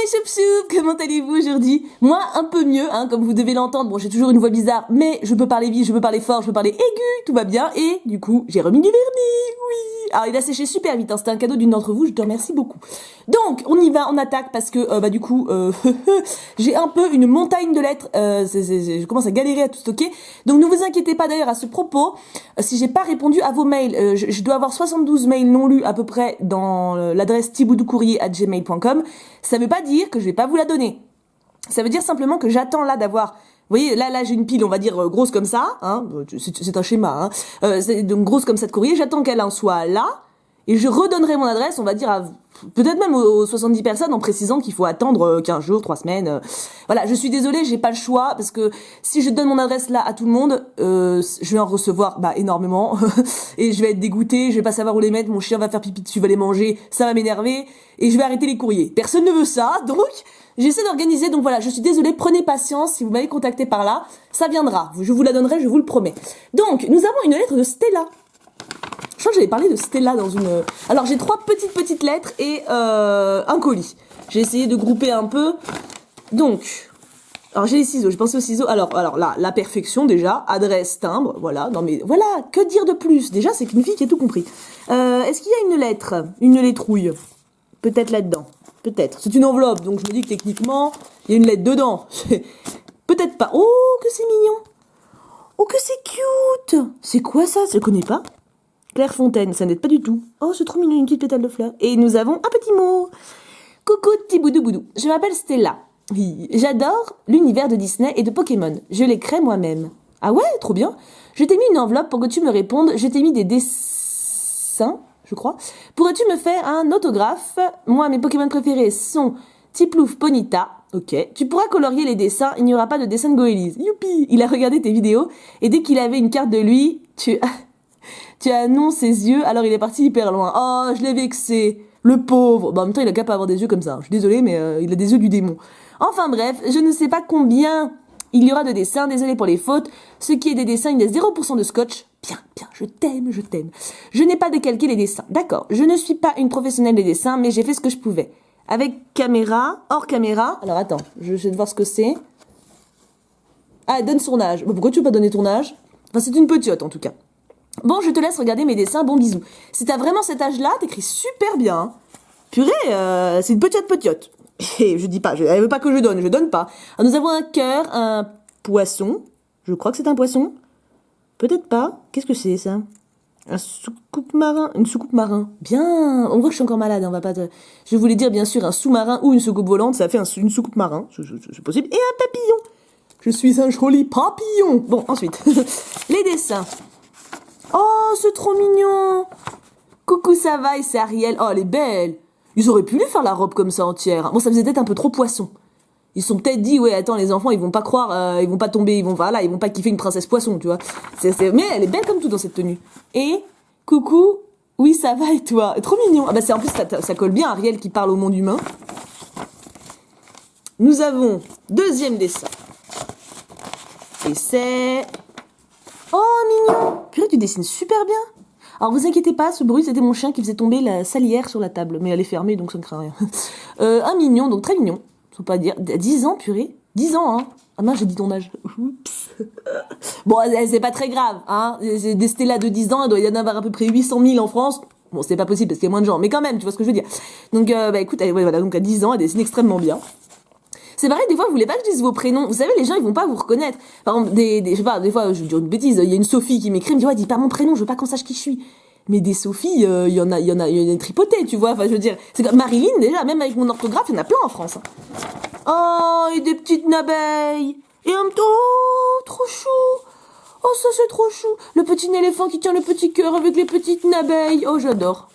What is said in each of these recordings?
mes choup-choup, comment allez-vous aujourd'hui? Moi, un peu mieux, hein, comme vous devez l'entendre. Bon, j'ai toujours une voix bizarre, mais je peux parler vite, je peux parler fort, je peux parler aigu, tout va bien. Et du coup, j'ai remis du vernis, oui. Alors, il a séché super vite, hein, c'était un cadeau d'une d'entre vous, je te remercie beaucoup. Donc, on y va, on attaque, parce que, du coup, j'ai un peu une montagne de lettres, je commence à galérer à tout stocker. Donc, ne vous inquiétez pas d'ailleurs à ce propos, si j'ai pas répondu à vos mails, je dois avoir 72 mails non lus à peu près dans l'adresse thiboudoucourrier@gmail.com. Ça veut pas dire que je vais pas vous la donner. Ça veut dire simplement que j'attends là d'avoir... Vous voyez, là j'ai une pile, on va dire, grosse comme ça, hein, c'est un schéma, hein, c'est donc grosse comme ça de courrier, j'attends qu'elle en soit là, et je redonnerai mon adresse, on va dire, peut-être même aux 70 personnes, en précisant qu'il faut attendre 15 jours, 3 semaines. Voilà, je suis désolée, j'ai pas le choix, parce que si je donne mon adresse là à tout le monde, je vais en recevoir énormément, et je vais être dégoûtée, je vais pas savoir où les mettre, mon chien va faire pipi dessus, va les manger, ça va m'énerver, et je vais arrêter les courriers. Personne ne veut ça, donc j'essaie d'organiser, donc voilà, je suis désolée, prenez patience, si vous m'avez contacté par là, ça viendra, je vous la donnerai, je vous le promets. Donc, nous avons une lettre de Stella. Je crois que j'avais parlé de Stella dans une... Alors, j'ai 3 petites lettres et un colis. J'ai essayé de grouper un peu. Donc, alors j'ai les ciseaux, j'ai pensé aux ciseaux. Alors là, la perfection déjà, adresse, timbre, voilà. Non mais voilà, que dire de plus? Déjà, c'est qu'une fille qui a tout compris. Est-ce qu'il y a une lettre, une lettrouille? Peut-être là-dedans, peut-être. C'est une enveloppe, donc je me dis que techniquement, il y a une lettre dedans. Peut-être pas. Oh, que c'est mignon. Oh, que c'est cute. C'est quoi ça? Je connais pas. Claire Fontaine, ça n'aide pas du tout. Oh, c'est trop mignon, une petite pétale de fleur. Et nous avons un petit mot. Coucou, petit boudou. Je m'appelle Stella. Oui, j'adore l'univers de Disney et de Pokémon. Je les crée moi-même. Ah ouais, trop bien. Je t'ai mis une enveloppe pour que tu me répondes. Je t'ai mis des dessins, je crois. Pourrais-tu me faire un autographe? Moi, mes Pokémon préférés sont Tiplouf, Ponyta. Ok. Tu pourras colorier les dessins. Il n'y aura pas de dessin de Goélize. Youpi! Il a regardé tes vidéos et dès qu'il avait une carte de lui, tu as non ses yeux, alors il est parti hyper loin. Oh, je l'ai vexé. Le pauvre. En même temps, il a qu'à pas avoir des yeux comme ça. Je suis désolée, mais il a des yeux du démon. Enfin bref, je ne sais pas combien il y aura de dessins. Désolée pour les fautes. Ce qui est des dessins, il y a 0% de scotch. Bien, je t'aime. Je n'ai pas décalqué les dessins. D'accord, je ne suis pas une professionnelle des dessins, mais j'ai fait ce que je pouvais. Avec caméra, hors caméra. Alors attends, je vais de voir ce que c'est. Ah, donne son âge. Pourquoi tu veux pas donner ton âge? Enfin, c'est une petite en tout cas. Bon, je te laisse regarder mes dessins, bon bisous. Si t'as vraiment cet âge-là, t'écris super bien. Hein. Purée, c'est une petite. Et je dis pas, elle veut pas que je donne pas. Alors, nous avons un cœur, un poisson. Je crois que c'est un poisson. Peut-être pas. Qu'est-ce que c'est ça? Une soucoupe marin. Bien. On voit que je suis encore malade, on va pas te... Je voulais dire bien sûr un sous-marin ou une soucoupe volante, ça fait une soucoupe marin, c'est possible. Et un papillon. Je suis un joli papillon. Bon, ensuite, les dessins. Oh, c'est trop mignon. Coucou, ça va, et c'est Ariel. Oh, elle est belle. Ils auraient pu lui faire la robe comme ça entière. Bon, ça faisait peut-être un peu trop poisson. Ils se sont peut-être dit, ouais, attends, les enfants, ils vont pas croire, ils vont pas tomber, ils vont pas kiffer une princesse poisson, tu vois. Mais elle est belle comme tout dans cette tenue. Et, coucou, oui, ça va, et toi? Trop mignon. Ah bah, en plus, ça colle bien, Ariel qui parle au monde humain. Nous avons deuxième dessin. Et c'est... Oh, mignon. Purée, tu dessines super bien. Alors, vous inquiétez pas, ce bruit, c'était mon chien qui faisait tomber la salière sur la table. Mais elle est fermée, donc ça ne craint rien. Un mignon, donc très mignon. Faut pas dire... 10 ans, purée. 10 ans, hein. Ah mince, j'ai dit ton âge. Oups. Bon, c'est pas très grave, hein. Des Stella de 10 ans, il doit y en avoir à peu près 800 000 en France. Bon, c'est pas possible parce qu'il y a moins de gens. Mais quand même, tu vois ce que je veux dire. Donc, écoute, voilà, donc à 10 ans, elle dessine extrêmement bien. C'est pareil, des fois, vous voulez pas que je dise vos prénoms. Vous savez, les gens, ils vont pas vous reconnaître. Par exemple, je sais pas, des fois, je dis une bêtise, il y a une Sophie qui m'écrit, me dit, ouais, dis pas mon prénom, je veux pas qu'on sache qui je suis. Mais des Sophie, il y en a une tripotée, tu vois. Enfin, je veux dire, c'est comme Marilyn, déjà, même avec mon orthographe, il y en a plein en France. Oh, et des petites abeilles. Et un petit, oh, trop chou. Oh, ça, c'est trop chou. Le petit éléphant qui tient le petit cœur avec les petites abeilles. Oh, j'adore.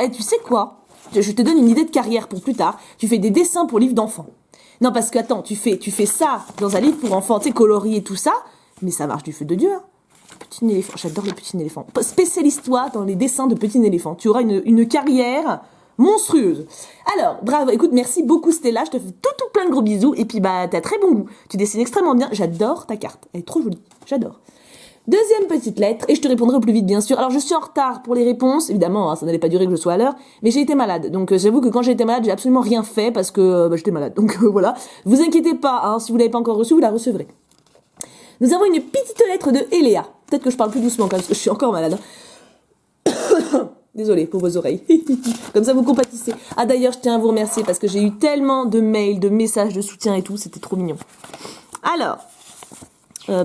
Et tu sais quoi? Je te donne une idée de carrière pour plus tard. Tu fais des dessins pour livres d'enfants. Non, parce que, attends, tu fais ça dans un livre pour enfants, tu sais, colorier tout ça, mais ça marche du feu de Dieu, hein. Petit éléphant, j'adore les petits éléphants. Spécialise-toi dans les dessins de petits éléphants. Tu auras une carrière monstrueuse. Alors, bravo, écoute, merci beaucoup Stella, je te fais tout plein de gros bisous, et puis t'as très bon goût. Tu dessines extrêmement bien, j'adore ta carte, elle est trop jolie, j'adore. Deuxième petite lettre, et je te répondrai au plus vite bien sûr. Alors je suis en retard pour les réponses, évidemment, hein, ça n'allait pas durer que je sois à l'heure, mais j'ai été malade. Donc j'avoue que quand j'ai été malade, j'ai absolument rien fait parce que j'étais malade. Donc voilà, vous inquiétez pas, hein, si vous l'avez pas encore reçue, vous la recevrez. Nous avons une petite lettre de Eléa. Peut-être que je parle plus doucement quand même, parce que je suis encore malade. Désolée pour vos oreilles. Comme ça vous compatissez. Ah d'ailleurs, je tiens à vous remercier parce que j'ai eu tellement de mails, de messages de soutien et tout, c'était trop mignon. Alors,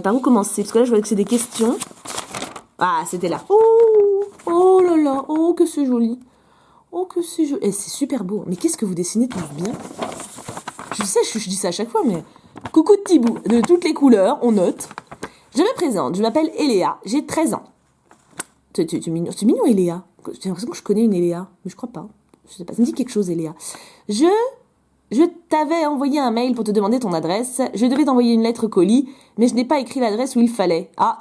par où commencer? Parce que là, je vois que c'est des questions. Ah, c'était là. Oh, oh là là, oh que c'est joli. Oh que c'est joli. Et c'est super beau. Mais qu'est-ce que vous dessinez tous bien? Je sais, je dis ça à chaque fois, mais... Coucou de petits bouts, de toutes les couleurs, on note. Je me présente, je m'appelle Eléa, j'ai 13 ans. C'est mignon, Eléa. J'ai l'impression que je connais une Eléa, mais je crois pas. Je sais pas, ça me dit quelque chose, Eléa. Je t'avais envoyé un mail pour te demander ton adresse. Je devais t'envoyer une lettre colis, mais je n'ai pas écrit l'adresse où il fallait. Ah,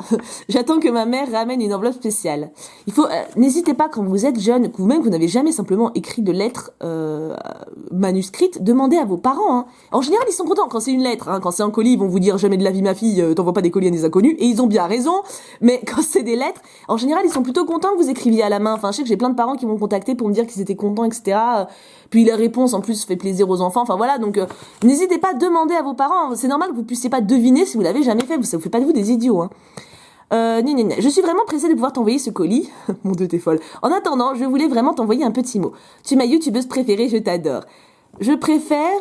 j'attends que ma mère ramène une enveloppe spéciale. Il faut, n'hésitez pas quand vous êtes jeune, que vous-même vous n'avez jamais simplement écrit de lettre manuscrite, demandez à vos parents. Hein. En général, ils sont contents quand c'est une lettre. Hein. Quand c'est un colis, ils vont vous dire jamais de la vie ma fille, t'envoies pas des colis à des inconnus. Et ils ont bien raison. Mais quand c'est des lettres, en général, ils sont plutôt contents que vous écriviez à la main. Enfin, je sais que j'ai plein de parents qui m'ont contacté pour me dire qu'ils étaient contents, etc. Puis la réponse en plus fait plaisir aux enfants. Enfin voilà, donc n'hésitez pas à demander à vos parents. C'est normal que vous puissiez pas deviner si vous l'avez jamais fait. Ça vous fait pas de vous des idiots. Hein. Je suis vraiment pressée de pouvoir t'envoyer ce colis. Mon Dieu, t'es folle. En attendant, je voulais vraiment t'envoyer un petit mot. Tu es ma youtubeuse préférée, je t'adore. Je préfère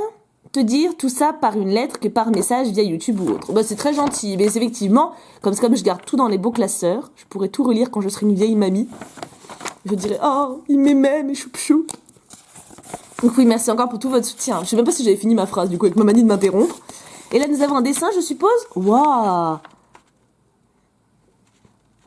te dire tout ça par une lettre que par message via YouTube ou autre. Bah, c'est très gentil, mais c'est effectivement, comme je garde tout dans les beaux classeurs, je pourrais tout relire quand je serai une vieille mamie. Je dirais, oh, il m'aimait, mes choup-chou. Donc oui, merci encore pour tout votre soutien. Je sais même pas si j'avais fini ma phrase, du coup, avec ma manie de m'interrompre. Et là, nous avons un dessin, je suppose. Waouh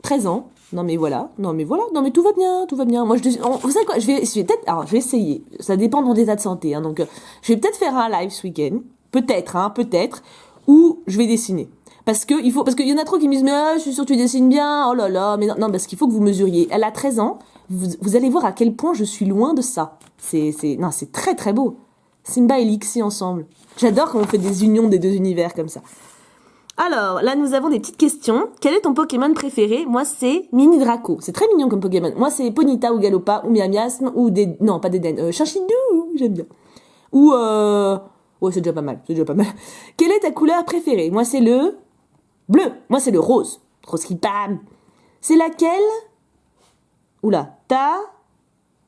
13 ans. Non mais voilà. Non mais tout va bien, tout va bien. Moi, vous savez quoi, je vais peut-être... Alors, je vais essayer. Ça dépend de mon état de santé. Hein, donc, je vais peut-être faire un live ce week-end. Peut-être, où je vais dessiner. Parce qu'il y en a trop qui me disent, mais je suis sûre que tu dessines bien. Oh là là. Mais non, parce qu'il faut que vous mesuriez. Elle a 13 ans. Vous allez voir à quel point je suis loin de ça. C'est très très beau. Simba et Lixie ensemble. J'adore quand on fait des unions des deux univers comme ça. Alors, là, nous avons des petites questions. Quel est ton Pokémon préféré? Moi, c'est Mini Draco. C'est très mignon comme Pokémon. Moi, c'est Ponyta ou Galopa ou Miamiasme ou non, pas d'Eden. Chinchidou, j'aime bien. Ou ouais, c'est déjà pas mal. Quelle est ta couleur préférée? Moi, c'est le bleu. Moi, c'est le rose. Rose qui pam. C'est laquelle? Oula, ta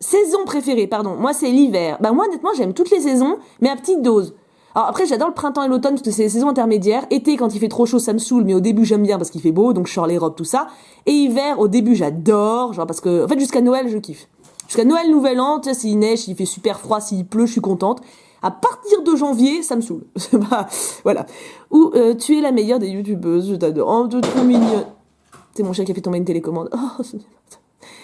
saison préférée, pardon. Moi, c'est l'hiver. Bah, moi, honnêtement, j'aime toutes les saisons, mais à petite dose. Alors après, j'adore le printemps et l'automne parce que c'est les saisons intermédiaires. Été, quand il fait trop chaud, ça me saoule, mais au début, j'aime bien parce qu'il fait beau, donc je sors les robes, tout ça. Et hiver, au début, j'adore, genre parce que, en fait, jusqu'à Noël, je kiffe. Jusqu'à Noël, Nouvel An, tu sais, s'il neige, s'il fait super froid, s'il pleut, je suis contente. À partir de janvier, ça me saoule. Voilà. Ou, tu es la meilleure des youtubeuses, je t'adore. Oh, t'es trop mignonne. C'est mon chien qui a fait tomber une télécommande. Oh,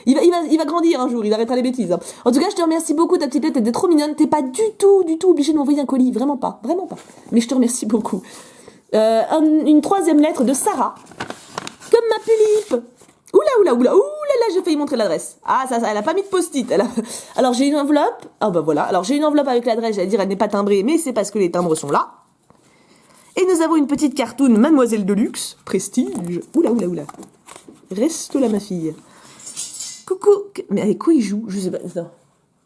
il va grandir un jour, il arrêtera les bêtises. Hein. En tout cas, je te remercie beaucoup, ta petite lettre, t'es trop mignonne. T'es pas du tout obligée de m'envoyer un colis, vraiment pas. Mais je te remercie beaucoup. Une troisième lettre de Sarah. Comme ma Pulipe. Oula, j'ai failli montrer l'adresse. Ah, ça, elle a pas mis de post-it. Alors, j'ai une enveloppe. Ah, bah voilà. Alors, j'ai une enveloppe avec l'adresse, j'allais dire, elle n'est pas timbrée, mais c'est parce que les timbres sont là. Et nous avons une petite cartoon Mademoiselle de Luxe, prestige. Oula. Reste là, ma fille. Coucou. Mais avec quoi il joue? Je sais pas.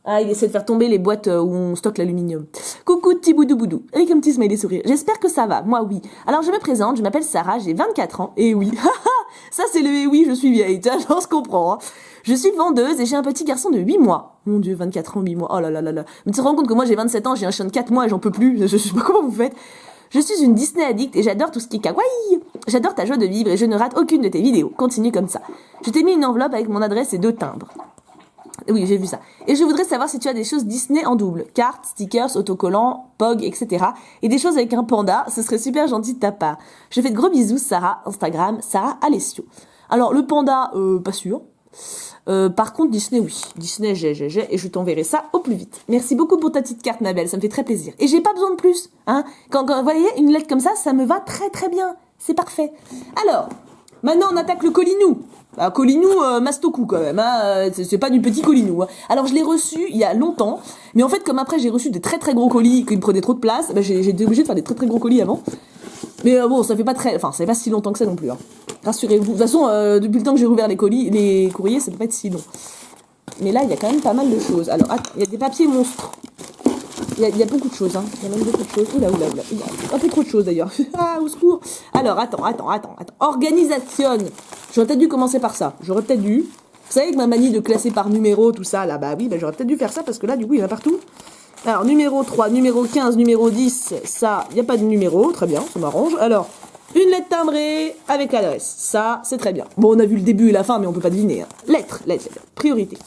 Ah, il essaie de faire tomber les boîtes où on stocke l'aluminium. Coucou, petit boudou. Avec un petit smiley sourire. J'espère que ça va. Moi, oui. Alors, je me présente. Je m'appelle Sarah. J'ai 24 ans. Et oui. Ça, c'est le et oui, je suis vieille. On se comprend. Hein. Je suis vendeuse et j'ai un petit garçon de 8 mois. Mon Dieu, 24 ans, 8 mois. Oh là là. Mais tu te rends compte que moi, j'ai 27 ans. J'ai un chien de 4 mois et j'en peux plus. Je sais pas comment vous faites. Je suis une Disney addict et j'adore tout ce qui est kawaii. J'adore ta joie de vivre et je ne rate aucune de tes vidéos. Continue comme ça. Je t'ai mis une enveloppe avec mon adresse et 2 timbres. Oui, j'ai vu ça. Et je voudrais savoir si tu as des choses Disney en double. Cartes, stickers, autocollants, POG, etc. Et des choses avec un panda. Ce serait super gentil de ta part. Je fais de gros bisous, Sarah. Instagram, Sarah Alessio. Alors, le panda, pas sûr. Par contre, Disney, oui. Disney, j'ai, et je t'enverrai ça au plus vite. Merci beaucoup pour ta petite carte, Nabel, ça me fait très plaisir. Et j'ai pas besoin de plus, hein. Quand vous voyez, une lettre comme ça me va très très bien. C'est parfait. Alors, maintenant on attaque le Colinou. Bah, Colinou, Mastoku quand même, hein. C'est pas du petit Colinou. Hein. Alors, je l'ai reçu il y a longtemps, mais en fait, comme après j'ai reçu des très très gros colis qui me prenaient trop de place, bah, j'ai été obligée de faire des très très gros colis avant. Mais bon, ça fait pas très... Enfin, ça fait pas si longtemps que ça non plus. Hein. Rassurez-vous. De toute façon, depuis le temps que j'ai rouvert les courriers, ça peut pas être si long. Mais là, il y a quand même pas mal de choses. Alors, il y a des papiers monstres. Il y a beaucoup de choses, hein. Il y a même beaucoup de choses. Oula. Il y a un peu trop de choses, d'ailleurs. Ah, au secours. Alors, attends. Organisation. J'aurais peut-être dû commencer par ça. Vous savez, avec ma manie de classer par numéro, tout ça, là, bah oui, j'aurais peut-être dû faire ça, parce que là, du coup, il y en a partout. Alors, numéro 3, numéro 15, numéro 10, ça, il n'y a pas de numéro. Très bien, ça m'arrange. Alors, une lettre timbrée avec l'adresse. Ça, c'est très bien. Bon, on a vu le début et la fin, mais on peut pas deviner. Hein. Lettre. Priorité.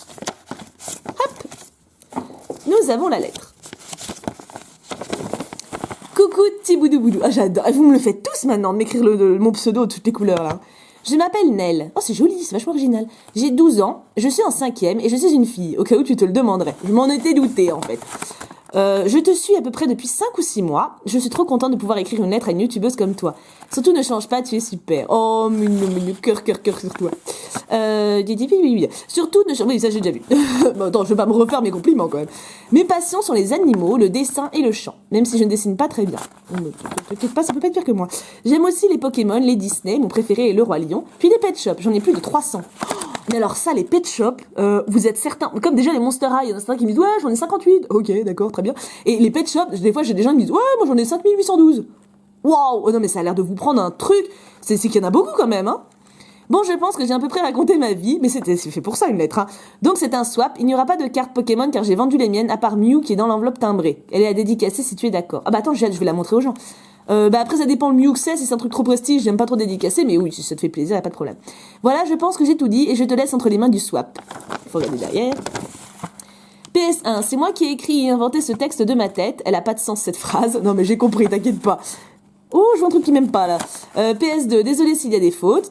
Hop. Nous avons la lettre. Coucou, petit boudou. Ah, j'adore. Vous me le faites tous maintenant, de m'écrire mon pseudo de toutes les couleurs, là. Je m'appelle Nell. Oh, c'est joli, c'est vachement original. J'ai 12 ans, je suis en 5e et je suis une fille, au cas où tu te le demanderais. Je m'en étais douté, en fait. Je te suis à peu près depuis 5 ou 6 mois. Je suis trop contente de pouvoir écrire une lettre à une youtubeuse comme toi. Surtout, ne change pas, tu es super. Oh, mignon, cœur sur toi. Surtout, oui, ça j'ai déjà vu. Bon, attends, je vais pas me refaire mes compliments quand même. Mes passions sont les animaux, le dessin et le chant. Même si je ne dessine pas très bien. T'inquiète pas, ça peut pas être pire que moi. J'aime aussi les Pokémon, les Disney, mon préféré est le Roi Lion. Puis les pet shops, j'en ai plus de 300. Mais alors ça, les pet shops, vous êtes certains, comme déjà les Monster High, il y en a certains qui me disent « Ouais, j'en ai 58 ». Ok, d'accord, très bien. Et les pet shops, des fois j'ai des gens qui me disent « Ouais, moi j'en ai 5812 ». Waouh, oh non mais ça a l'air de vous prendre un truc, c'est qu'il y en a beaucoup quand même, hein. Bon, je pense que j'ai à peu près raconté ma vie, mais c'est fait pour ça une lettre, hein. Donc c'est un swap, il n'y aura pas de carte Pokémon car j'ai vendu les miennes, à part Mew qui est dans l'enveloppe timbrée. Elle est à dédicacer si tu es d'accord. Ah bah attends, je vais la montrer aux gens. Après ça dépend le Mew que c'est, si c'est un truc trop prestige, j'aime pas trop dédicacer, mais oui, si ça te fait plaisir, y a pas de problème. Voilà, je pense que j'ai tout dit et je te laisse entre les mains du swap. Faut regarder derrière. PS1, c'est moi qui ai écrit et inventé ce texte de ma tête. Elle a pas de sens cette phrase. Non mais j'ai compris, t'inquiète pas. Oh, je vois un truc qui m'aime pas là. PS2, désolé s'il y a des fautes.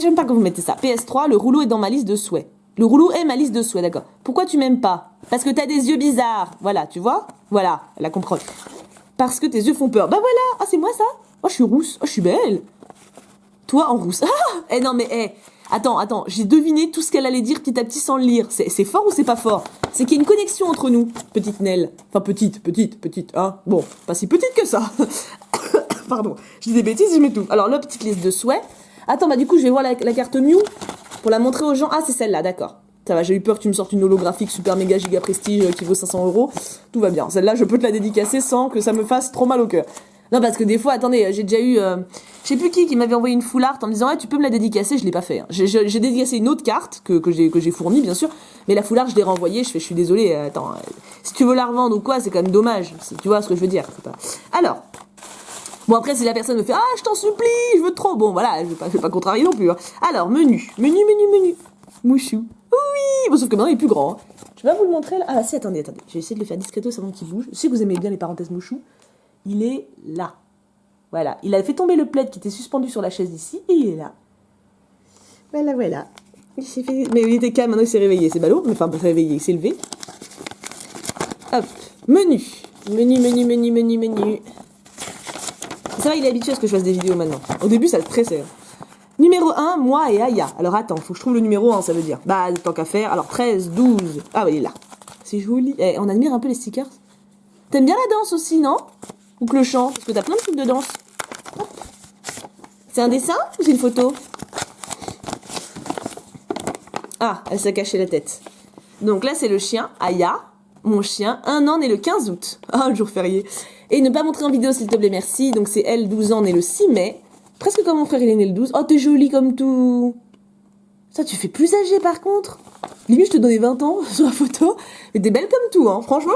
J'aime pas quand vous mettez ça. PS3, le rouleau est dans ma liste de souhaits. Le rouleau est ma liste de souhaits, d'accord. Pourquoi tu m'aimes pas? Parce que t'as des yeux bizarres. Voilà, tu vois? Voilà, elle a compris. Parce que tes yeux font peur. Bah voilà. Ah, c'est moi ça? Oh, je suis rousse. Oh, je suis belle. Toi en rousse. Ah! Eh non mais Attends, j'ai deviné tout ce qu'elle allait dire petit à petit sans le lire. C'est fort ou c'est pas fort? C'est qu'il y a une connexion entre nous, petite Nell. Enfin, petite, hein. Bon, pas si petite que ça. Pardon, je dis des bêtises, je m'étouffe. Alors, la petite liste de souhaits. Attends, bah du coup, je vais voir la carte Mew pour la montrer aux gens. Ah, c'est celle-là, d'accord. Ça va, j'ai eu peur que tu me sortes une holographique super méga giga prestige qui vaut 500 €. Tout va bien. Celle-là, je peux te la dédicacer sans que ça me fasse trop mal au cœur. Non, parce que des fois, attendez, j'ai déjà eu... je sais plus qui m'avait envoyé une full art en me disant « Ouais, tu peux me la dédicacer ». Je l'ai pas fait. Hein. J'ai dédicacé une autre carte que j'ai fournie, bien sûr. Mais la full art, je l'ai renvoyée. Je suis désolée. Attends, si tu veux la revendre ou quoi, c'est quand même dommage. Tu vois ce que je veux dire. Alors... Bon, après, si la personne me fait « Ah, je t'en supplie, je veux trop », bon, voilà, je vais pas contrarier non plus. Hein. Alors, menu. Mouchou. Oui, bon, sauf que maintenant, il est plus grand. Hein. Je vais vous le montrer, là. Ah, si, attendez. Je vais essayer de le faire discretos avant qu'il bouge. Je sais que vous aimez bien les parenthèses mouchou. Il est là. Voilà. Il a fait tomber le plaid qui était suspendu sur la chaise ici, et il est là. Voilà. Il s'est fait... Mais il était calme, maintenant il s'est réveillé. C'est ballot, mais enfin, pas réveillé, il s'est levé. Hop. Menu. Ça va, il est habitué à ce que je fasse des vidéos maintenant. Au début, ça le stressait. Numéro 1, moi et Aya. Alors attends, faut que je trouve le numéro 1, ça veut dire. Bah, tant qu'à faire. Alors 13, 12. Ah, bah, il est là. C'est joli. Eh, on admire un peu les stickers. T'aimes bien la danse aussi, non? Ou que le chant? Parce que t'as plein de trucs de danse. C'est un dessin ou c'est une photo? Ah, elle s'est cachée la tête. Donc là, c'est le chien, Aya. Mon chien, 1 an né le 15 août. Ah, le jour férié. Et ne pas montrer en vidéo, s'il te plaît, merci. Donc c'est elle, 12 ans, née le 6 mai. Presque comme mon frère, il est né le 12. Oh, t'es jolie comme tout. Ça, tu fais plus âgé, par contre. Limite, je te donnais 20 ans sur la photo. Mais t'es belle comme tout, hein. Franchement.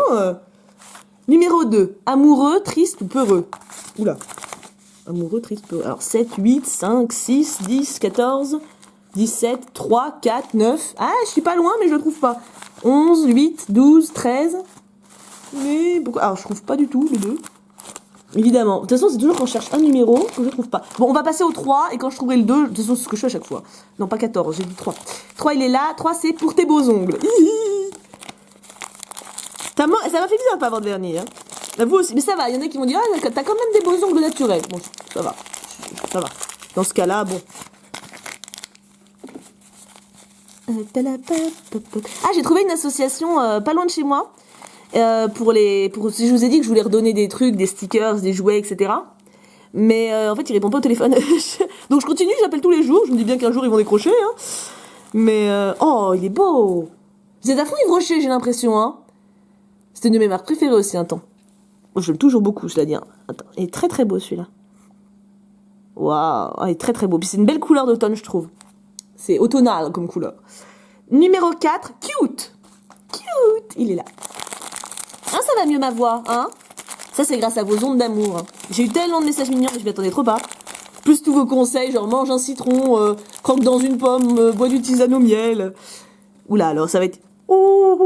Numéro 2. Amoureux, triste ou peureux. Oula. Amoureux, triste, peureux. Alors 7, 8, 5, 6, 10, 14, 17, 3, 4, 9. Ah, je suis pas loin, mais je le trouve pas. 11, 8, 12, 13. Mais pourquoi? Alors, je trouve pas du tout les deux. Évidemment. De toute façon, c'est toujours quand je cherche un numéro que je trouve pas. Bon, on va passer au 3, et quand je trouverai le 2, de toute façon, c'est ce que je fais à chaque fois. Non, pas 14, j'ai dit 3. 3, il est là. 3, c'est pour tes beaux ongles. Ça m'a fait bizarre de pas avoir de vernis, hein. Là, vous aussi. Mais ça va, il y en a qui vont dire, ah, t'as quand même des beaux ongles naturels. Bon, ça va. Dans ce cas-là, bon. Ah, j'ai trouvé une association pas loin de chez moi. Si je vous ai dit que je voulais redonner des trucs, des stickers, des jouets, etc. Mais en fait, il répond pas au téléphone. Donc je continue, j'appelle tous les jours. Je me dis bien qu'un jour, ils vont décrocher. Hein. Mais oh, il est beau. Vous êtes à fond Yves Rocher, j'ai l'impression. Hein. C'était une de mes marques préférées aussi un temps. Moi, je l'aime toujours beaucoup, je la dis. Hein. Attends, il est très très beau celui-là. Waouh, il est très très beau. Puis c'est une belle couleur d'automne, je trouve. C'est automnal comme couleur. Numéro 4, cute. Cute, il est là. Hein, ça va mieux ma voix, hein? Ça, c'est grâce à vos ondes d'amour. Hein. J'ai eu tellement de messages mignons, mais je m'y attendais trop pas. Plus tous vos conseils, genre mange un citron, croque dans une pomme, bois du tisane au miel. Oula, alors ça va être... Oh,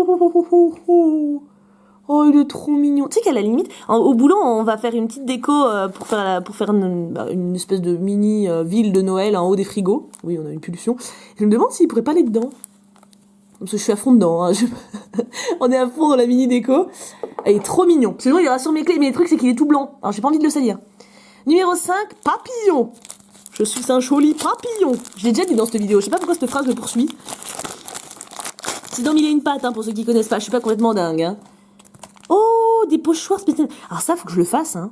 il est trop mignon. Tu sais qu'à la limite, au boulot, on va faire une petite déco pour faire une espèce de mini ville de Noël en haut des frigos. Oui, on a une pulsion. Je me demande s'il pourrait pas aller dedans. Parce que je suis à fond dedans. Hein. On est à fond dans la mini déco. Il est trop mignon. Sinon, il y aura sur mes clés. Mais le truc, c'est qu'il est tout blanc. Alors, j'ai pas envie de le salir. Numéro 5, papillon. Je suis un joli papillon. Je l'ai déjà dit dans cette vidéo. Je sais pas pourquoi cette phrase me poursuit. C'est dans Mille et une pattes, hein, pour ceux qui connaissent pas. Je suis pas complètement dingue. Hein. Oh, des pochoirs spéciales. Alors ça, faut que je le fasse. Hein.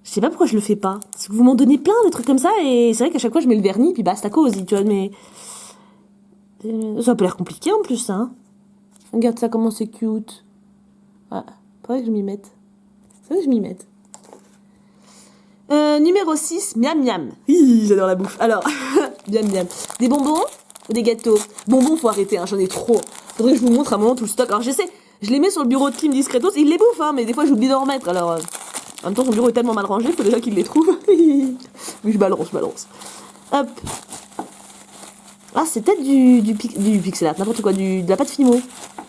Je sais pas pourquoi je le fais pas. Parce que vous m'en donnez plein de trucs comme ça. Et c'est vrai qu'à chaque fois, je mets le vernis. Puis basta cause, tu vois. Mais ça a pas l'air compliqué en plus, hein. Regarde ça, comment c'est cute. Ah, faudrait que je m'y mette. Faudrait que je m'y mette. Numéro 6, miam miam. J'adore la bouffe. Alors, miam miam. Des bonbons ou des gâteaux? Bonbons, faut arrêter, hein, j'en ai trop. Faudrait que je vous montre à un moment tout le stock. Alors, j'essaie, je les mets sur le bureau de Kim discretos. Il les bouffe, hein, mais des fois, j'oublie d'en remettre. Alors, en même temps, son bureau est tellement mal rangé, faut déjà qu'il les trouve. Oui, je balance. Hop. Ah, c'est peut-être du pixel art, n'importe quoi, de la pâte Fimo.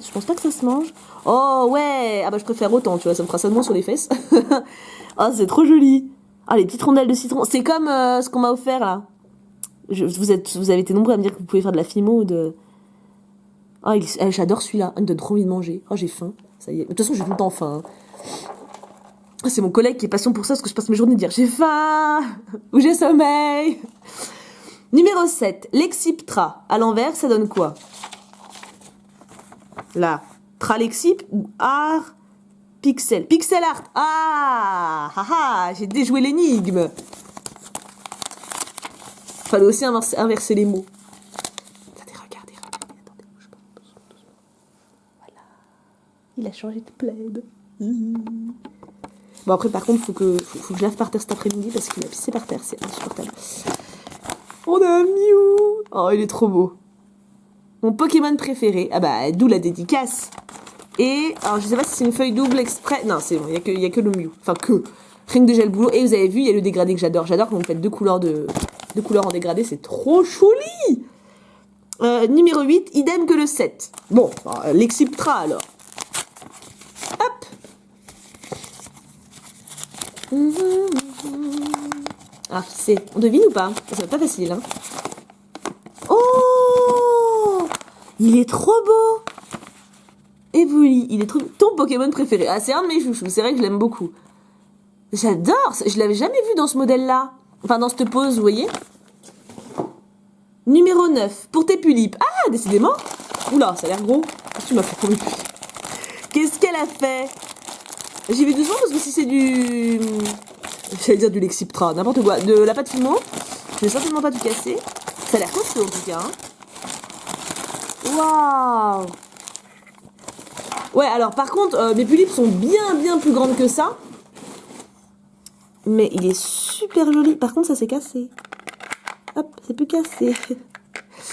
Je pense pas que ça se mange. Oh, ouais. Ah bah, je préfère autant, tu vois, ça me fera ça de moins sur les fesses. Ah, c'est trop joli. Ah, les petites rondelles de citron. C'est comme ce qu'on m'a offert, là. Vous avez été nombreux à me dire que vous pouvez faire de la Fimo ou de... Ah, j'adore celui-là. Il me donne trop envie de manger. Oh, j'ai faim. Ça y est. De toute façon, j'ai tout le temps faim. Hein. C'est mon collègue qui est patient pour ça, parce que je passe mes journées à dire j'ai faim ou j'ai sommeil. Numéro 7, Lexiptra. À l'envers, ça donne quoi? Là, Tralexip ou art pixel? Pixel art. Ah, j'ai déjoué l'énigme. Fallait aussi inverser les mots. Regardez. Attendez, bouge pas. Voilà. Il a changé de plaid. Bon, après, par contre, faut que je lave par terre cet après-midi parce qu'il a pissé par terre. C'est insupportable. On a un Mew. Oh, il est trop beau. Mon Pokémon préféré. Ah bah, d'où la dédicace. Et, alors, je sais pas si c'est une feuille double exprès. Non, c'est bon, il y a que le Mew. Enfin, que. Rien que déjà le boulot. Et vous avez vu, il y a le dégradé que j'adore. J'adore quand vous faites deux couleurs en dégradé. C'est trop joli. Numéro 8, idem que le 7. Bon, Lexiptra alors. Hop. Ah, qui c'est? On devine ou pas? Ça va pas facile, hein. Oh, il est trop beau. Evoli, il est trop... Ton Pokémon préféré? Ah, c'est un de mes chouchous, c'est vrai que je l'aime beaucoup. J'adore, je l'avais jamais vu dans ce modèle-là. Enfin, dans cette pose, vous voyez. Numéro 9, pour tes tulipes. Ah, décidément. Oula, ça a l'air gros. Qu'est-ce que tu m'as fait pour mes tulipes? Qu'est-ce qu'elle a fait? J'y vais doucement parce que si c'est du... J'allais dire du Lexiptra, n'importe quoi. De la pâte Fimo, je vais certainement pas tout casser. Ça a l'air costaud en tout cas. Hein. Waouh. Ouais, alors par contre, mes tulipes sont bien plus grandes que ça. Mais il est super joli. Par contre, ça s'est cassé. Hop, c'est plus cassé.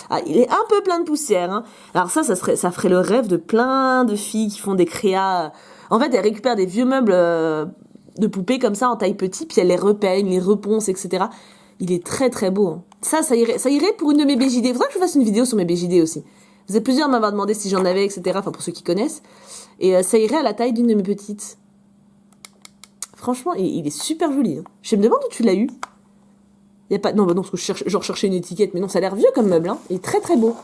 Ah, il est un peu plein de poussière. Hein. Alors ça ferait le rêve de plein de filles qui font des créas. En fait, elles récupèrent des vieux meubles de poupées comme ça en taille petite, puis elles les repeignent, les reponcent, etc. Il est très beau. Hein. Ça irait pour une de mes BJD. Il faudrait que je fasse une vidéo sur mes BJD aussi. Vous êtes plusieurs à m'avoir demandé si j'en avais, etc. Enfin, pour ceux qui connaissent. Et ça irait à la taille d'une de mes petites. Franchement, il est super joli. Hein. Je me demande où tu l'as eu. Y a pas... Non, parce que je recherchais une étiquette. Mais non, ça a l'air vieux comme meuble. Hein. Il est très beau.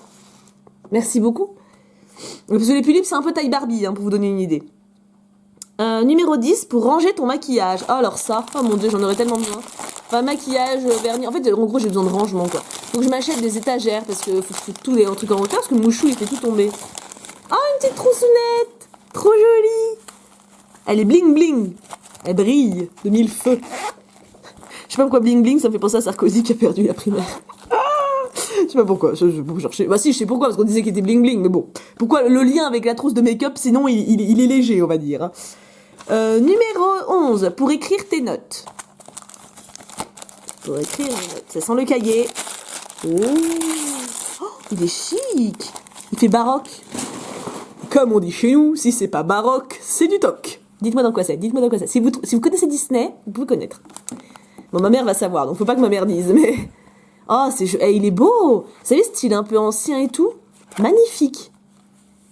Merci beaucoup. Parce que les tulipes, c'est un peu taille Barbie, hein, pour vous donner une idée. Numéro 10, pour ranger ton maquillage. Oh, alors ça, oh mon dieu, j'en aurais tellement besoin. Enfin, maquillage, vernis. En fait, en gros, j'ai besoin de rangement, quoi. Donc, je m'achète des étagères parce que faut que je fous tous les trucs en hauteur parce que le mouchou, il fait tout tomber. Oh, une petite troussonnette. Trop jolie. Elle est bling bling. Elle brille de mille feux. Je sais pas pourquoi bling bling, ça me fait penser à Sarkozy qui a perdu la primaire. Je sais pas pourquoi. Bah si, je sais pourquoi, parce qu'on disait qu'il était bling bling, mais bon. Pourquoi le lien avec la trousse de make-up, sinon il est léger, on va dire. Numéro 11, pour écrire tes notes. Pour écrire les notes. Ça sent le cahier. Oh, il est chic. Il fait baroque. Comme on dit chez nous, si c'est pas baroque, c'est du toc. Dites-moi dans quoi c'est. Si vous connaissez Disney, vous pouvez connaître. Bon, ma mère va savoir, donc faut pas que ma mère dise, mais... Oh, il est beau. Vous savez, style un peu ancien et tout. Magnifique.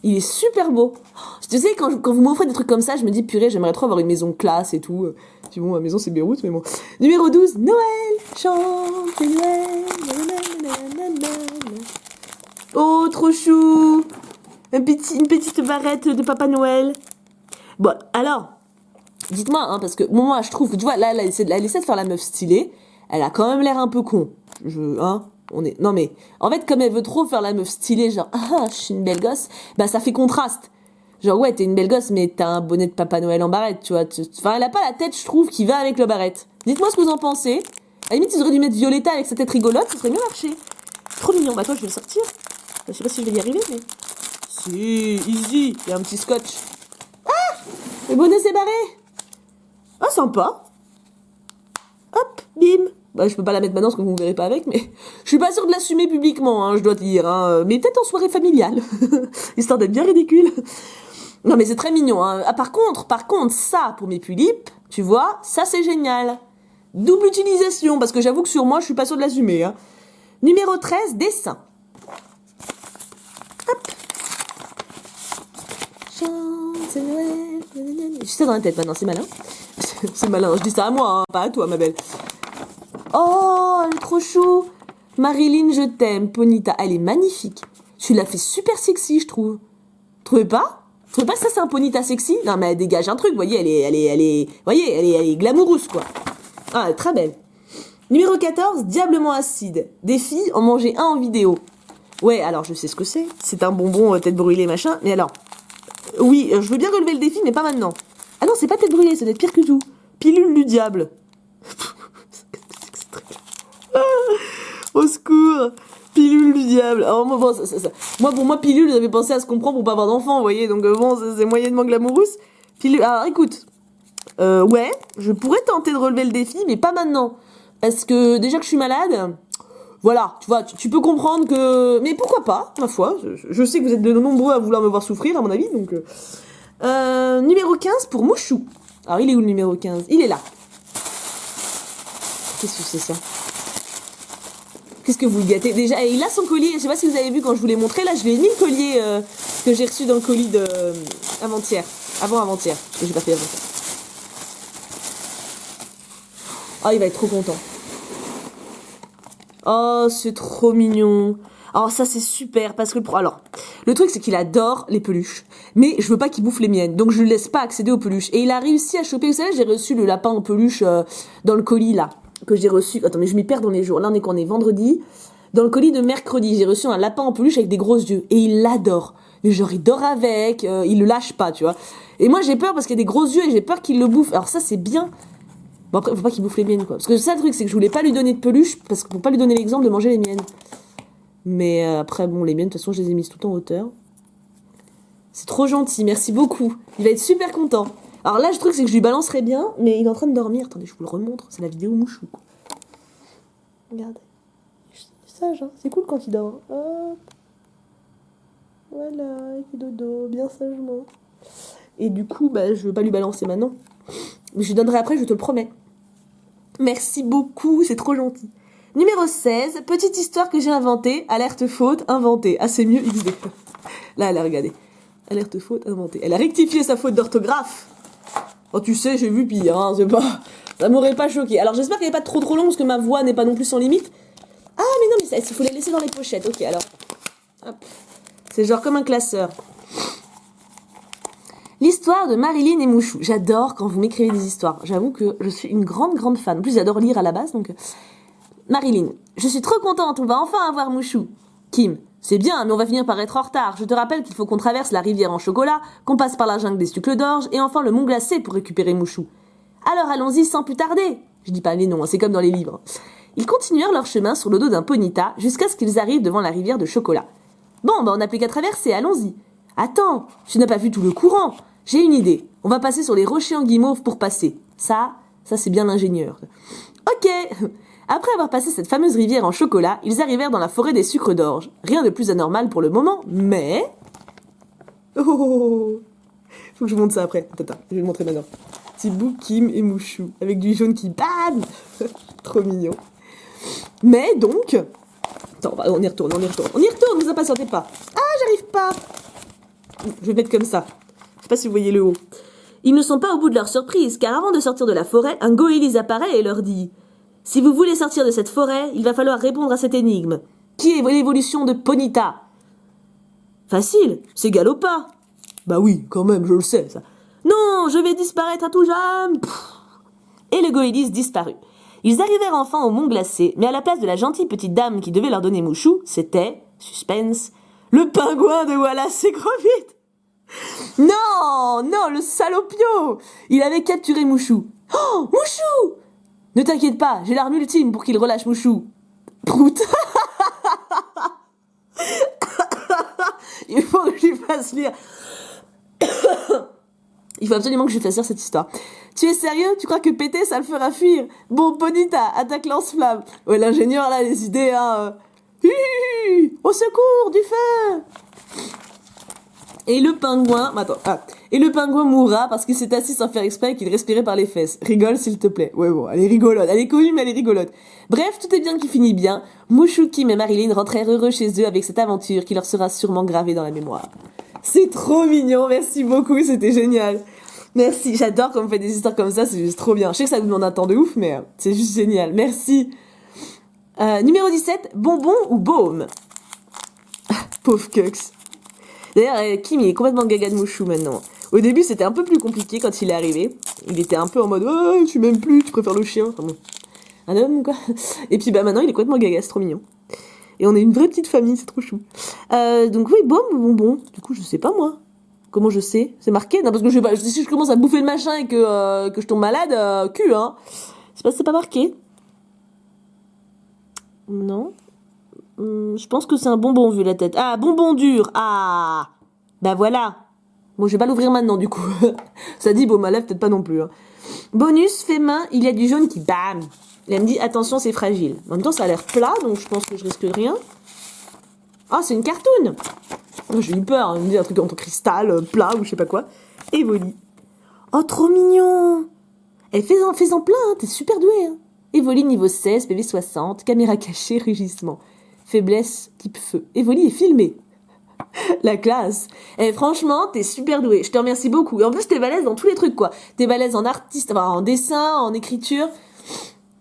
Il est super beau. Tu sais, quand vous m'offrez des trucs comme ça, je me dis, purée, j'aimerais trop avoir une maison classe et tout. Puis bon, ma maison, c'est Beyrouth, mais bon. Numéro 12, Noël. Chante Noël. Oh, trop chou. Une petite barrette de Papa Noël. Bon, alors, dites-moi, hein, parce que moi, je trouve que, tu vois, là, elle essaie de faire la meuf stylée. Elle a quand même l'air un peu con. Non mais, en fait, comme elle veut trop faire la meuf stylée, genre, je suis une belle gosse, bah ça fait contraste. Genre, ouais, t'es une belle gosse, mais t'as un bonnet de Papa Noël en barrette, tu vois. Enfin, elle a pas la tête, je trouve, qui va avec le barrette. Dites-moi ce que vous en pensez. À la limite, ils auraient dû mettre Violetta avec sa tête rigolote, ça serait mieux marché. Trop mignon. Bah, toi, je vais le sortir. Je sais pas si je vais y arriver, mais... Si, easy. Il y a un petit scotch. Ah! Le bonnet s'est barré. Ah, sympa. Hop, bim. Bah, je peux pas la mettre maintenant parce que vous me verrez pas avec, mais je suis pas sûre de l'assumer publiquement, hein, je dois te dire, hein. Mais peut-être en soirée familiale, histoire d'être bien ridicule. Non, mais c'est très mignon, hein. Ah, par contre, ça, pour mes tulipes, tu vois, ça c'est génial. Double utilisation, parce que j'avoue que sur moi, je suis pas sûre de l'assumer, hein. Numéro 13, dessin. Hop. Chante Noël. Je sais dans la tête maintenant, c'est malin. C'est malin, je dis ça à moi, hein, pas à toi, ma belle. Oh, elle est trop chou. Marilyn, je t'aime, Ponita. Elle est magnifique. Tu l'as fait super sexy, je trouve. Trouvez pas que ça, c'est un Ponita sexy? Non, mais elle dégage un truc, vous voyez, elle est glamoureuse, quoi. Ah, elle est très belle. Numéro 14, diablement acide. Des filles en mangeaient un en vidéo. Ouais, alors, je sais ce que c'est. C'est un bonbon tête brûlée, machin. Mais alors, oui, je veux bien relever le défi, mais pas maintenant. Ah non, c'est pas tête brûlée, ça doit être pire que tout. Pilule du diable. Au secours, pilule du diable. Alors moi, pilule, j'avais pensé à ce qu'on prend pour pas avoir d'enfant, vous voyez, donc bon, c'est moyennement glamoureux. Pilule, alors écoute, ouais, je pourrais tenter de relever le défi, mais pas maintenant, parce que déjà que je suis malade, voilà, tu vois, tu peux comprendre que, mais pourquoi pas, ma foi, je sais que vous êtes de nombreux à vouloir me voir souffrir, à mon avis, donc, numéro 15 pour Mouchou. Alors il est où le numéro 15? Il est là. Qu'est-ce que c'est ça? Qu'est-ce que vous le gâtez? Déjà, il a son collier, je sais pas si vous avez vu quand je vous l'ai montré, là je lui ai mis le collier que j'ai reçu dans le colis de avant-hier, parce que j'ai pas fait avant-hier. Oh, il va être trop content. Oh, c'est trop mignon. Alors ça c'est super, parce que le truc c'est qu'il adore les peluches, mais je veux pas qu'il bouffe les miennes, donc je lui laisse pas accéder aux peluches. Et il a réussi à choper, vous savez, j'ai reçu le lapin en peluche dans le colis là, que j'ai reçu, attends mais je m'y perds dans les jours, là on est vendredi, dans le colis de mercredi, j'ai reçu un lapin en peluche avec des gros yeux, et il l'adore. Mais genre il dort avec, il le lâche pas, tu vois. Et moi j'ai peur parce qu'il y a des gros yeux et j'ai peur qu'il le bouffe, alors ça c'est bien. Bon après faut pas qu'il bouffe les miennes quoi, parce que ça le truc c'est que je voulais pas lui donner de peluche, parce que pour pas lui donner l'exemple de manger les miennes. Mais après, bon, les miennes, de toute façon, je les ai mises tout en hauteur. C'est trop gentil, merci beaucoup. Il va être super content. Alors là, le truc, c'est que je lui balancerai bien, mais il est en train de dormir. Attendez, je vous le remontre. C'est la vidéo Mouchou. Regardez. C'est sage, hein. C'est cool quand il dort. Hop. Voilà, il fait dodo, bien sagement. Et du coup, bah, je veux pas lui balancer maintenant. Mais je lui donnerai après, je te le promets. Merci beaucoup, c'est trop gentil. Numéro 16, petite histoire que j'ai inventée, alerte faute, inventée. Ah, c'est mieux XD. Là, elle a regardé. Alerte faute, inventée. Elle a rectifié sa faute d'orthographe. Oh, tu sais, j'ai vu pire, hein, c'est pas... Ça m'aurait pas choqué. Alors, j'espère qu'elle n'est pas trop longue, parce que ma voix n'est pas non plus sans limite. Ah, mais non, mais il faut les laisser dans les pochettes. Ok, alors. Hop. C'est genre comme un classeur. L'histoire de Marilyn et Mouchou. J'adore quand vous m'écrivez des histoires. J'avoue que je suis une grande fan. En plus, j'adore lire à la base, donc... Marilyn, je suis trop contente, on va enfin avoir Mouchou. Kim, c'est bien, mais on va finir par être en retard. Je te rappelle qu'il faut qu'on traverse la rivière en chocolat, qu'on passe par la jungle des sucres d'orge, et enfin le mont glacé pour récupérer Mouchou. Alors allons-y sans plus tarder. Je dis pas les noms, hein, c'est comme dans les livres. Ils continuèrent leur chemin sur le dos d'un Ponyta jusqu'à ce qu'ils arrivent devant la rivière de chocolat. Bon, on n'a plus qu'à traverser, allons-y. Attends, tu n'as pas vu tout le courant. J'ai une idée. On va passer sur les rochers en guimauve pour passer. Ça c'est bien l'ingénieur. Ok. Après avoir passé cette fameuse rivière en chocolat, ils arrivèrent dans la forêt des sucres d'orge. Rien de plus anormal pour le moment, mais... Oh, faut que je montre ça après. Attends, je vais le montrer maintenant. Thibaut, Kim et Mouchou, avec du jaune qui bam. Trop mignon. Mais donc... Attends, on y retourne, ne vous impatientez pas. Ah, j'arrive pas. Je vais mettre comme ça. Je sais pas si vous voyez le haut. Ils ne sont pas au bout de leur surprise, car avant de sortir de la forêt, un goélis apparaît et leur dit... Si vous voulez sortir de cette forêt, il va falloir répondre à cette énigme. Qui est l'évolution de Ponyta? Facile, c'est Galopa. Bah oui, quand même, je le sais, ça. Non, je vais disparaître à tout jamais. Et le goélis disparut. Ils arrivèrent enfin au mont glacé, mais à la place de la gentille petite dame qui devait leur donner Mouchou, c'était, suspense, le pingouin de Wallace et Gromit. Non, le salopio. Il avait capturé Mouchou. Oh, Mouchou! Ne t'inquiète pas, j'ai l'arme ultime pour qu'il relâche Mouchou. Prout. Il faut que je lui fasse lire. Il faut absolument que je lui fasse lire cette histoire. Tu es sérieux? Tu crois que péter, ça le fera fuir? Bon, Ponyta, attaque lance-flamme. Ouais, l'ingénieur, là, les idées, hein. Au secours, du feu! Et le pingouin... Et le pingouin mourra parce qu'il s'est assis sans faire exprès et qu'il respirait par les fesses. Rigole, s'il te plaît. Ouais, bon, elle est rigolote. Elle est connue, mais elle est rigolote. Bref, tout est bien qui finit bien. Mouchou, Kim et Marilyn rentrèrent heureux chez eux avec cette aventure qui leur sera sûrement gravée dans la mémoire. C'est trop mignon, merci beaucoup, c'était génial. Merci, j'adore quand on fait des histoires comme ça, c'est juste trop bien. Je sais que ça vous demande un temps de ouf, mais c'est juste génial. Merci. Numéro 17, bonbon ou baume? Pauvre Cux. D'ailleurs, Kim, il est complètement gaga de Mouchou maintenant. Au début, c'était un peu plus compliqué quand il est arrivé. Il était un peu en mode « Oh, tu m'aimes plus, tu préfères le chien. » Enfin bon, un homme, quoi. Et puis bah maintenant, il est complètement gaga, c'est trop mignon. Et on est une vraie petite famille, c'est trop chou. Donc oui, baume ou bonbon? Du coup, je sais pas, moi. Comment je sais? C'est marqué? Non, parce que si je commence à bouffer le machin et que je tombe malade, cul, hein. C'est pas marqué. Non. Je pense que c'est un bonbon vu la tête. Ah, bonbon dur. Ah, bah voilà. Bon, je vais pas l'ouvrir maintenant du coup. Ça dit baume à lèvres, peut-être pas non plus. Hein. Bonus, fait main, il y a du jaune qui bam. Elle me dit attention, c'est fragile. En même temps, ça a l'air plat, donc je pense que je risque rien. Ah, c'est une cartoon. Oh, j'ai eu peur. Elle me dit un truc en cristal, plat ou je sais pas quoi. Evoli. Oh, trop mignon. Eh, fais-en plein, hein, t'es super doué. Hein. Evoli niveau 16, PV 60, caméra cachée, rugissement. Faiblesse type feu. Evoli est filmé. La classe. Et franchement, t'es super doué. Je te remercie beaucoup. Et en plus, t'es balèze dans tous les trucs, quoi. T'es balèze en artiste, enfin, en dessin, en écriture.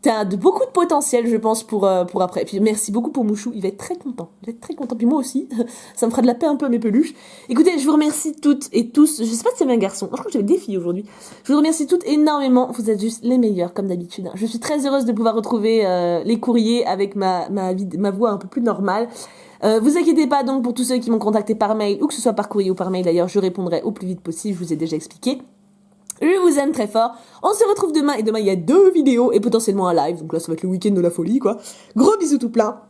T'as beaucoup de potentiel, je pense, pour après. Et puis, merci beaucoup pour Mouchou. Il va être très content. Il va être très content. Puis moi aussi. Ça me fera de la paix un peu à mes peluches. Écoutez, je vous remercie toutes et tous. Je sais pas si c'est un garçon. Je crois que j'avais des filles aujourd'hui. Je vous remercie toutes énormément. Vous êtes juste les meilleurs, comme d'habitude. Je suis très heureuse de pouvoir retrouver les courriers avec ma voix un peu plus normale. Vous inquiétez pas donc pour tous ceux qui m'ont contacté par mail, ou que ce soit par courrier ou par mail d'ailleurs, je répondrai au plus vite possible, je vous ai déjà expliqué. Je vous aime très fort, on se retrouve demain, et demain il y a 2 vidéos, et potentiellement un live, donc là ça va être le week-end de la folie quoi. Gros bisous tout plein,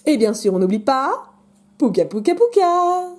et bien sûr on n'oublie pas, pouka pouka pouka.